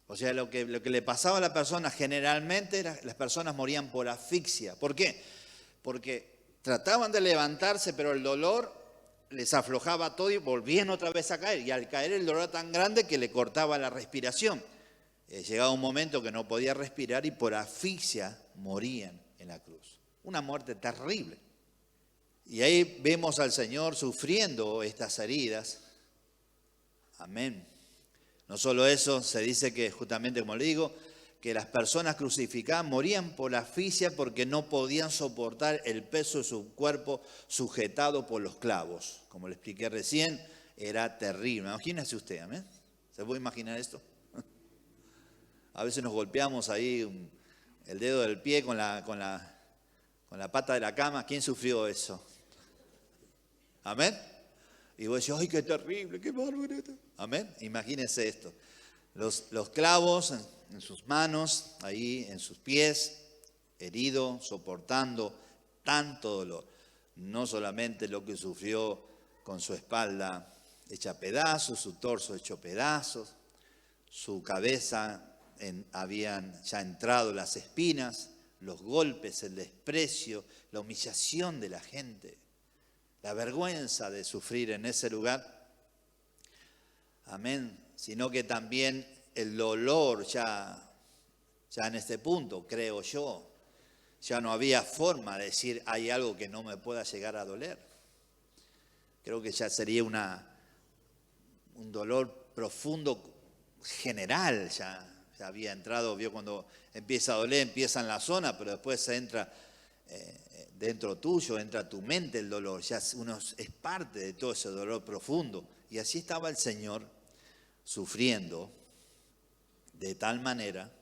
[SPEAKER 1] O sea, lo que le pasaba a la persona, generalmente las personas morían por asfixia. ¿Por qué? Porque trataban de levantarse, pero el dolor les aflojaba todo y volvían otra vez a caer. Y al caer el dolor era tan grande que le cortaba la respiración. Llegaba un momento que no podía respirar y por asfixia morían en la cruz. Una muerte terrible. Y ahí vemos al Señor sufriendo estas heridas. Amén. No solo eso, se dice que justamente, como le digo, que las personas crucificadas morían por asfixia porque no podían soportar el peso de su cuerpo sujetado por los clavos. Como le expliqué recién, era terrible. Imagínese usted, amén. ¿Se puede imaginar esto? A veces nos golpeamos ahí el dedo del pie con la pata de la cama. ¿Quién sufrió eso? Amén. Y vos decís, ¡ay, qué terrible, qué bárbaro! Amén. Imagínense esto. Los clavos en sus manos, ahí en sus pies, herido, soportando tanto dolor. No solamente lo que sufrió con su espalda hecha pedazos, su torso hecho pedazos, su cabeza habían ya entrado las espinas, los golpes, el desprecio, la humillación de la gente. La vergüenza de sufrir en ese lugar, amén, sino que también el dolor ya en este punto, creo yo, ya no había forma de decir hay algo que no me pueda llegar a doler. Creo que ya sería un dolor profundo general, ya había entrado, vio cuando empieza a doler, empieza en la zona, pero después se entra dentro tuyo, entra tu mente el dolor, ya uno es parte de todo ese dolor profundo. Y así estaba el Señor sufriendo de tal manera,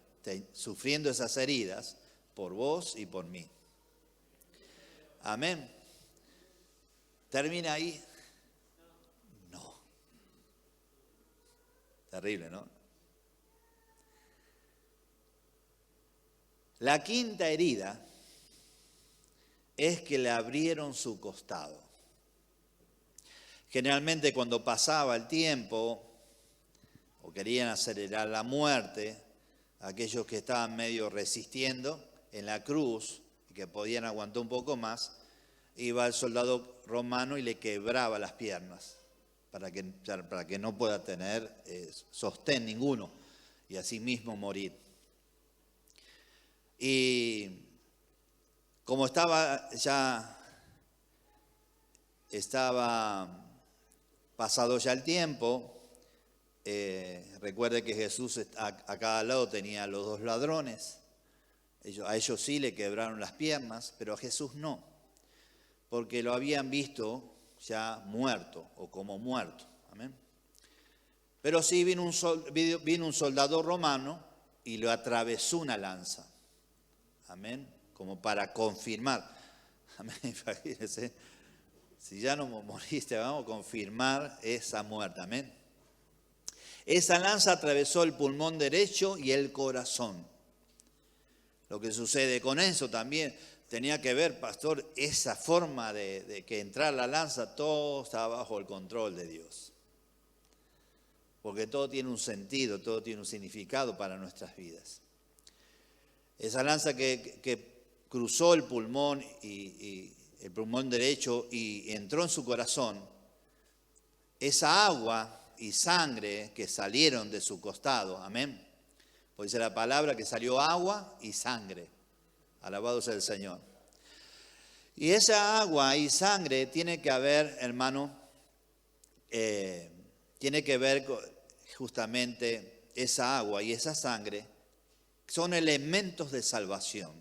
[SPEAKER 1] sufriendo esas heridas por vos y por mí. Amén. ¿Termina ahí? No. Terrible, ¿no? La quinta herida es que le abrieron su costado. Generalmente cuando pasaba el tiempo o querían acelerar la muerte, aquellos que estaban medio resistiendo en la cruz y que podían aguantar un poco más, iba el soldado romano y le quebraba las piernas para que no pueda tener sostén ninguno y así mismo morir. Y como estaba pasado ya el tiempo, recuerde que Jesús a cada lado tenía a los dos ladrones. A ellos sí le quebraron las piernas, pero a Jesús no, porque lo habían visto ya muerto o como muerto. Amén. Pero sí vino un soldado romano y le atravesó una lanza. Amén. Como para confirmar. Amén. Imagínense. Si ya no moriste, vamos a confirmar esa muerte. Amén. Esa lanza atravesó el pulmón derecho y el corazón. Lo que sucede con eso también tenía que ver, pastor, esa forma de que entrar la lanza, todo está bajo el control de Dios. Porque todo tiene un sentido, todo tiene un significado para nuestras vidas. Esa lanza que cruzó el pulmón y el pulmón derecho y entró en su corazón, esa agua y sangre que salieron de su costado, amén. Pues dice la palabra que salió agua y sangre. Alabado sea el Señor. Y esa agua y sangre tiene que haber, hermano, tiene que ver justamente esa agua y esa sangre son elementos de salvación.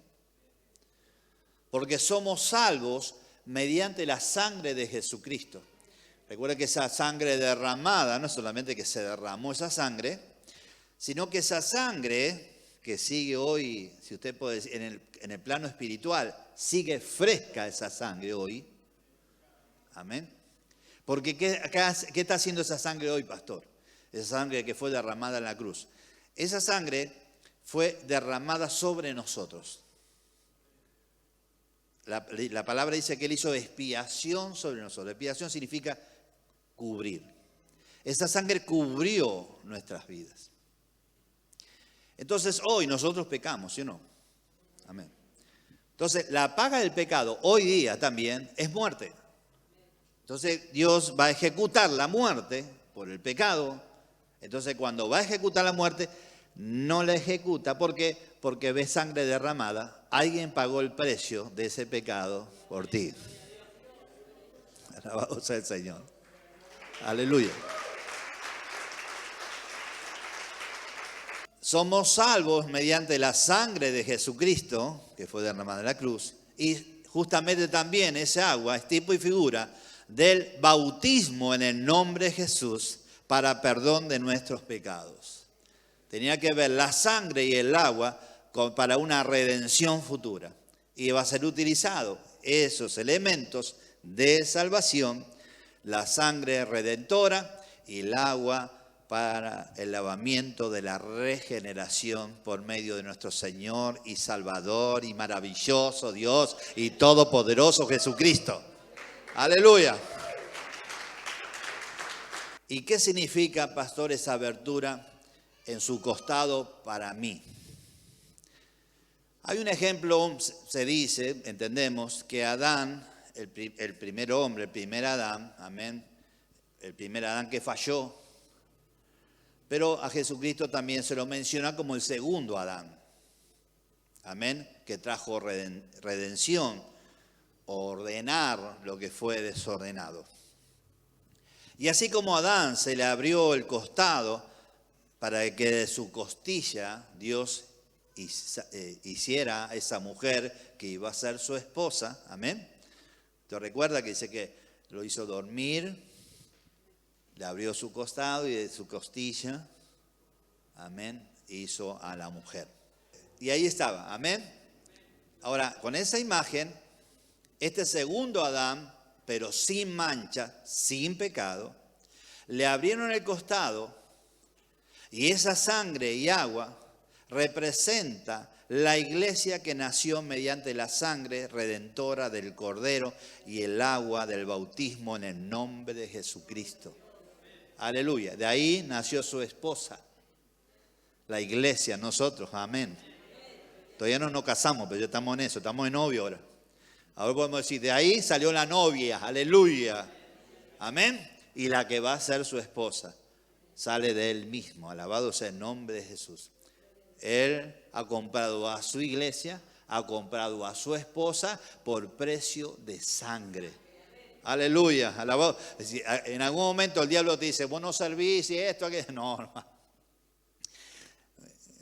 [SPEAKER 1] Porque somos salvos mediante la sangre de Jesucristo. Recuerda que esa sangre derramada, no solamente que se derramó esa sangre, sino que esa sangre que sigue hoy, si usted puede decir, en el plano espiritual, sigue fresca esa sangre hoy. Amén. Porque ¿qué está haciendo esa sangre hoy, pastor? Esa sangre que fue derramada en la cruz. Esa sangre fue derramada sobre nosotros. La palabra dice que Él hizo expiación sobre nosotros. Expiación significa cubrir. Esa sangre cubrió nuestras vidas. Entonces hoy nosotros pecamos, ¿sí o no? Amén. Entonces la paga del pecado hoy día también es muerte. Entonces Dios va a ejecutar la muerte por el pecado. Entonces cuando va a ejecutar la muerte, no la ejecuta. ¿Por qué? Porque ve sangre derramada. Alguien pagó el precio de ese pecado por ti. Alabado sea el Señor. Aleluya. Somos salvos mediante la sangre de Jesucristo, que fue derramada en la cruz, y justamente también esa agua es tipo y figura del bautismo en el nombre de Jesús para perdón de nuestros pecados. Tenía que ver la sangre y el agua para una redención futura. Y va a ser utilizado esos elementos de salvación, la sangre redentora y el agua para el lavamiento de la regeneración por medio de nuestro Señor y Salvador y maravilloso Dios y todopoderoso Jesucristo. Aleluya. ¿Y qué significa, pastor, esa abertura en su costado para mí? Hay un ejemplo, se dice, entendemos, que Adán, el primer hombre, el primer Adán, amén, el primer Adán que falló, pero a Jesucristo también se lo menciona como el segundo Adán, amén, que trajo redención, ordenar lo que fue desordenado. Y así como a Adán se le abrió el costado para que de su costilla Dios hiciera a esa mujer que iba a ser su esposa, amén. ¿Te recuerda que dice que lo hizo dormir, le abrió su costado y de su costilla, amén, hizo a la mujer? Y ahí estaba, amén. Ahora, con esa imagen, este segundo Adán pero sin mancha, sin pecado, le abrieron el costado y esa sangre y agua representa la iglesia que nació mediante la sangre redentora del Cordero y el agua del bautismo en el nombre de Jesucristo. Aleluya. De ahí nació su esposa, la iglesia, nosotros. Amén. Todavía no nos casamos, pero ya estamos en eso, estamos en novio ahora. Ahora podemos decir, de ahí salió la novia, aleluya. Amén. Y la que va a ser su esposa sale de él mismo. Alabado sea el nombre de Jesús. Él ha comprado a su iglesia, ha comprado a su esposa por precio de sangre. Aleluya, alabado. En algún momento el diablo te dice, vos no servís y esto, aquello. No, hermano.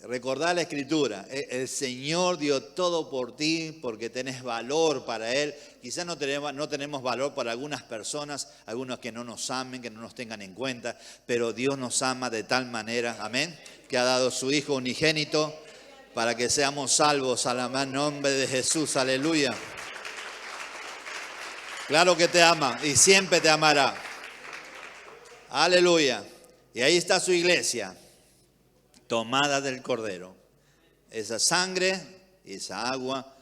[SPEAKER 1] Recordá la escritura, el Señor dio todo por ti porque tenés valor para Él. Quizás no tenemos valor para algunas personas, algunos que no nos amen, que no nos tengan en cuenta, pero Dios nos ama de tal manera, amén, que ha dado su Hijo unigénito para que seamos salvos al nombre de Jesús, aleluya. Claro que te ama y siempre te amará, aleluya. Y ahí está su iglesia, tomada del Cordero. Esa sangre y esa agua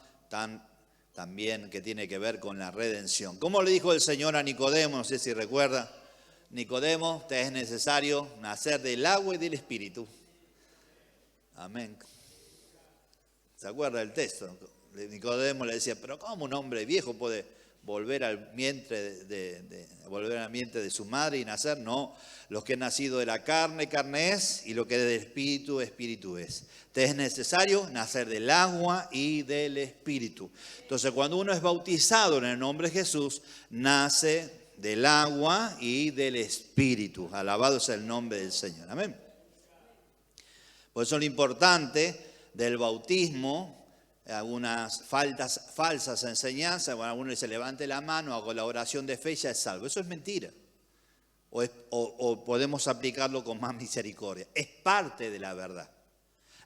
[SPEAKER 1] también que tiene que ver con la redención. ¿Cómo le dijo el Señor a Nicodemo? No sé si recuerda. Nicodemo, te es necesario nacer del agua y del Espíritu. Amén. ¿Se acuerda del texto? Nicodemo le decía, pero ¿cómo un hombre viejo puede volver al vientre de su madre y nacer? No, lo que es nacido de la carne, carne es, y lo que es del espíritu, espíritu es. Te es necesario nacer del agua y del espíritu. Entonces, cuando uno es bautizado en el nombre de Jesús, nace del agua y del espíritu. Alabado sea el nombre del Señor. Amén. Por eso lo importante del bautismo, algunas falsas enseñanzas, bueno, alguno dice levante la mano, hago la oración de fe y ya es salvo. Eso es mentira. O podemos aplicarlo con más misericordia. Es parte de la verdad.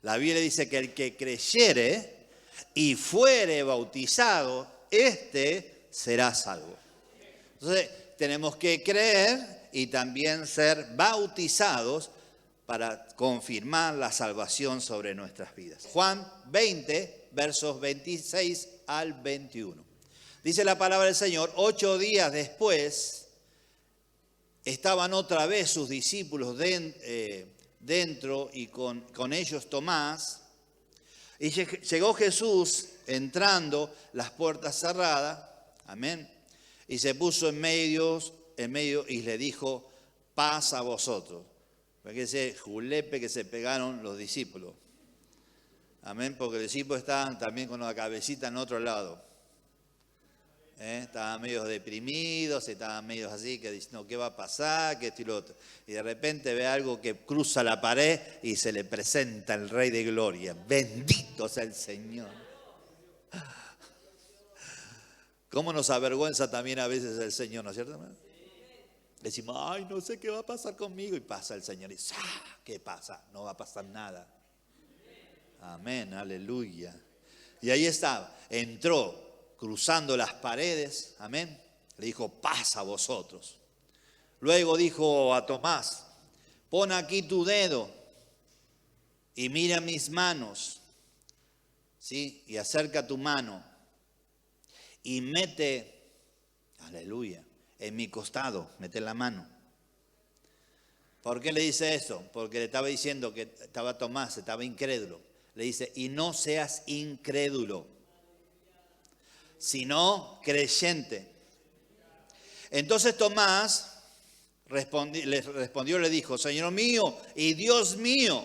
[SPEAKER 1] La Biblia dice que el que creyere y fuere bautizado, éste será salvo. Entonces tenemos que creer y también ser bautizados para confirmar la salvación sobre nuestras vidas. Juan 20, versos 26 al 21. Dice la palabra del Señor, 8 días después estaban otra vez sus discípulos dentro y con ellos Tomás. Y llegó Jesús entrando, las puertas cerradas, amén, y se puso en medio y le dijo, paz a vosotros. Porque ese julepe que se pegaron los discípulos. Amén, porque los discípulos estaban también con la cabecita en otro lado. Estaban medio deprimidos, estaban medio así, que diciendo, ¿qué va a pasar? ¿Qué esto y lo otro? Y de repente ve algo que cruza la pared y se le presenta el Rey de Gloria. Bendito sea el Señor. ¿Cómo nos avergüenza también a veces el Señor, ¿no es cierto? Decimos, ay, no sé qué va a pasar conmigo. Y pasa el Señor y dice, ¿qué pasa? No va a pasar nada. Amén, aleluya. Y ahí estaba, entró cruzando las paredes, amén. Le dijo, paz a vosotros. Luego dijo a Tomás, pon aquí tu dedo y mira mis manos, ¿sí? Y acerca tu mano y mete, aleluya, en mi costado, mete la mano. ¿Por qué le dice eso? Porque le estaba diciendo que estaba Tomás, estaba incrédulo. Le dice, y no seas incrédulo, sino creyente. Entonces Tomás le dijo, Señor mío y Dios mío.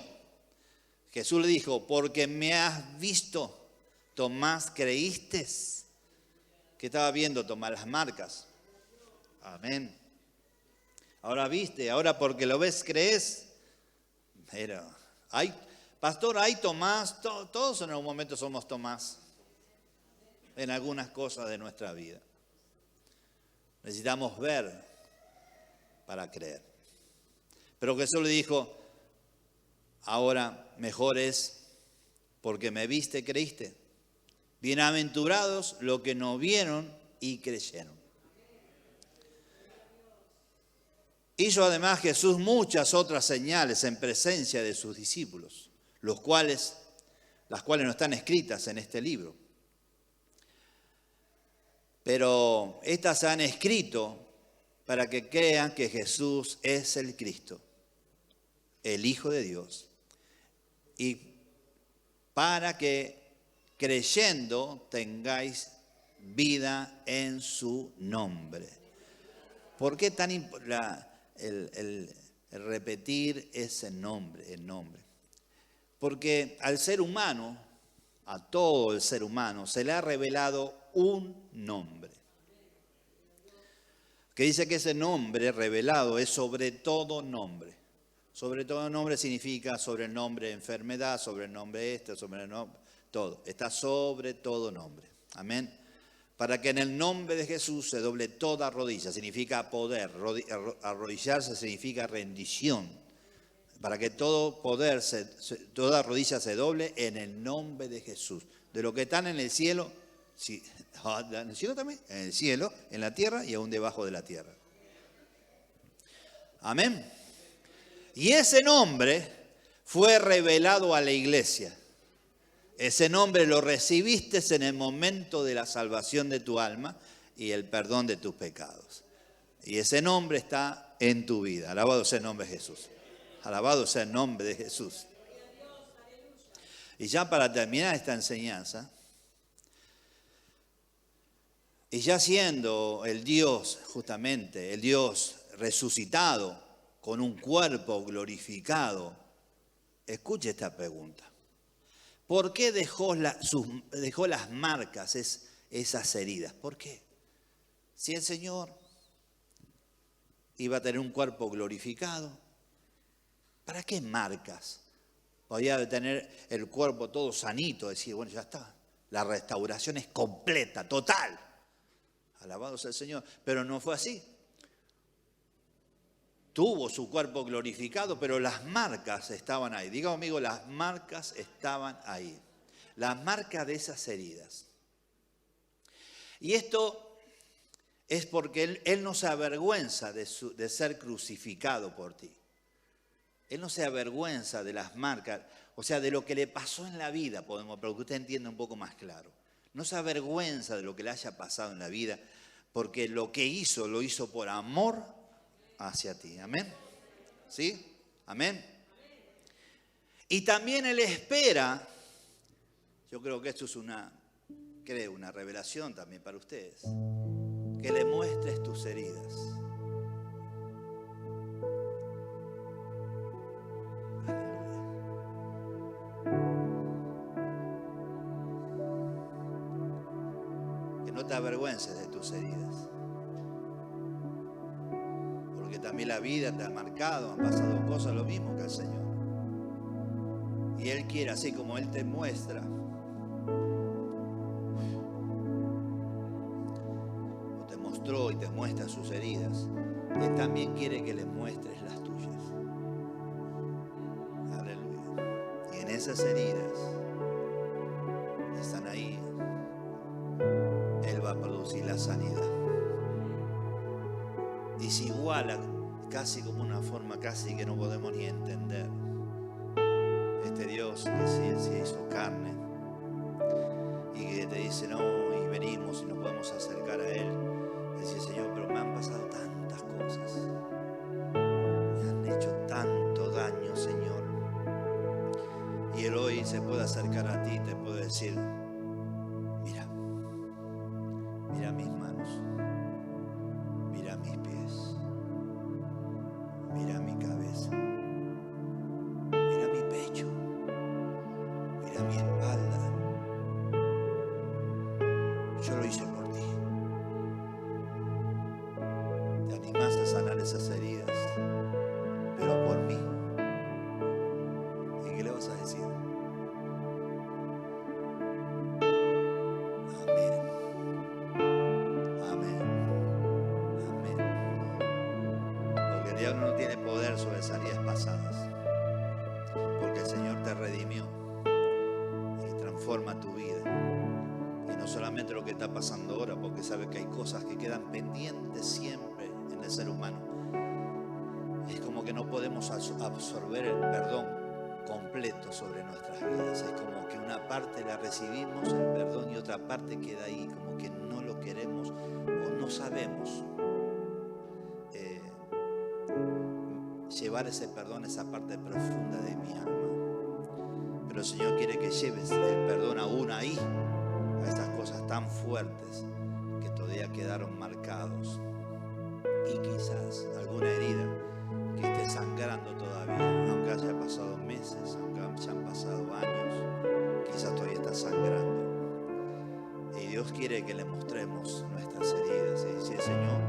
[SPEAKER 1] Jesús le dijo, porque me has visto, Tomás, creíste. ¿Qué estaba viendo Tomás? Las marcas. Amén. Ahora viste, ahora porque lo ves, crees. Pero pastor, hay Tomás, todos en algún momento somos Tomás. En algunas cosas de nuestra vida. Necesitamos ver para creer. Pero Jesús le dijo, ahora mejor es porque me viste, creíste. Bienaventurados los que no vieron y creyeron. Hizo además Jesús muchas otras señales en presencia de sus discípulos, las cuales no están escritas en este libro. Pero estas se han escrito para que crean que Jesús es el Cristo, el Hijo de Dios, y para que creyendo tengáis vida en su nombre. ¿Por qué tan importante el repetir ese nombre, el nombre? Porque al ser humano, a todo el ser humano, se le ha revelado un nombre. Que dice que ese nombre revelado es sobre todo nombre. Sobre todo nombre significa sobre el nombre de enfermedad, sobre el nombre sobre el nombre, todo. Está sobre todo nombre. Amén. Para que en el nombre de Jesús se doble toda rodilla, significa poder. Arrodillarse significa rendición. Para que todo poder, toda rodilla se doble en el nombre de Jesús. De lo que están en el cielo, sí, en el cielo también, en el cielo, en la tierra y aún debajo de la tierra. Amén. Y ese nombre fue revelado a la iglesia. Ese nombre lo recibiste en el momento de la salvación de tu alma y el perdón de tus pecados. Y ese nombre está en tu vida. Alabado sea el nombre de Jesús. Alabado sea el nombre de Jesús. Y ya para terminar esta enseñanza, y ya siendo el Dios, justamente, el Dios resucitado con un cuerpo glorificado, escuche esta pregunta. ¿Por qué dejó las marcas, esas heridas? ¿Por qué? Si el Señor iba a tener un cuerpo glorificado, ¿para qué marcas? Podía tener el cuerpo todo sanito, decir, bueno, ya está. La restauración es completa, total. Alabado sea el Señor. Pero no fue así. Tuvo su cuerpo glorificado, pero las marcas estaban ahí. Diga conmigo, las marcas estaban ahí. Las marcas de esas heridas. Y esto es porque Él no se avergüenza de ser crucificado por ti. Él no se avergüenza de las marcas, o sea, de lo que le pasó en la vida, para que usted entienda un poco más claro. No se avergüenza de lo que le haya pasado en la vida, porque lo que hizo, lo hizo por amor hacia ti. ¿Amén? ¿Sí? ¿Amén? Y también Él espera, yo creo que esto es una revelación también para ustedes, que le muestres tus heridas. No te avergüences de tus heridas, porque también la vida te ha marcado, han pasado cosas lo mismo que el Señor, y Él quiere, así como Él te muestra, o te mostró y te muestra sus heridas, Él también quiere que le muestres las tuyas. Aleluya. Y en esas heridas están ahí, Él va a producir la sanidad. Y se iguala casi como una forma casi que no podemos ni entender. Este Dios que se hizo carne y que te dice no, y venimos y nos podemos acercar a Él. Dice, Señor, pero me han pasado tantas cosas. Me han hecho tanto daño, Señor. Y Él hoy se puede acercar a ti y te puede decir, mira mis manos, mira mis pies, mira mi cabeza, mira mi pecho, mira mi espalda. Yo lo hice por ti. Te animás a sanar esas heridas, pero por mí. ¿Y qué le vas a decir? No tiene poder sobre esas heridas pasadas, porque el Señor te redimió y transforma tu vida, y no solamente lo que está pasando ahora, porque sabe que hay cosas que quedan pendientes siempre en el ser humano, que no podemos absorber el perdón completo sobre nuestras vidas. Es como que una parte la recibimos, el perdón, y otra parte queda ahí, como que no lo queremos o no sabemos llevar ese perdón a esa parte profunda de mi alma. Pero el Señor quiere que lleves el perdón aún ahí, a esas cosas tan fuertes que todavía quedaron marcados. Y quizás alguna herida que esté sangrando todavía, aunque haya pasado meses, aunque hayan pasado años, quizás todavía está sangrando. Y Dios quiere que le mostremos nuestras heridas y decir: Señor,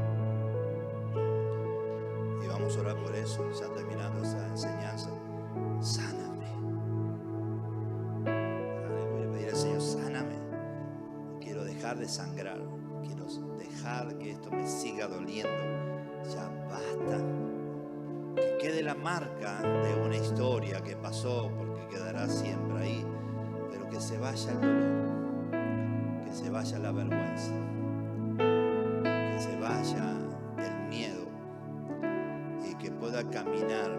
[SPEAKER 1] y vamos a orar por eso, ya terminando esa enseñanza, sáname. Voy a pedir al Señor: sáname. Quiero dejar de sangrar, quiero dejar que esto me siga doliendo. Ya basta. Que quede la marca de una historia que pasó, porque quedará siempre ahí, pero que se vaya el dolor, que se vaya la vergüenza, que se vaya el miedo, y que pueda caminar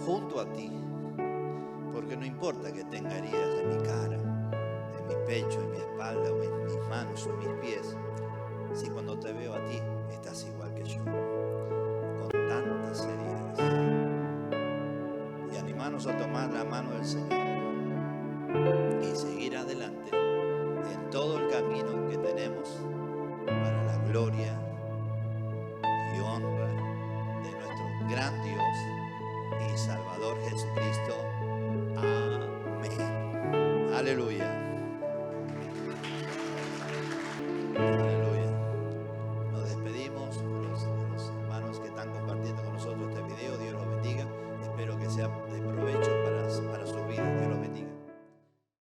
[SPEAKER 1] junto a ti, porque no importa que tenga heridas en mi cara, en mi pecho, en mi espalda, o en mis manos, o en mis pies, si cuando te veo a ti estás igual que yo, con tantas heridas. Y animarnos a tomar la mano del Señor y seguir adelante en todo el camino que tenemos para la gloria y honra de nuestro gran Dios y Salvador Jesucristo. Amén. Aleluya.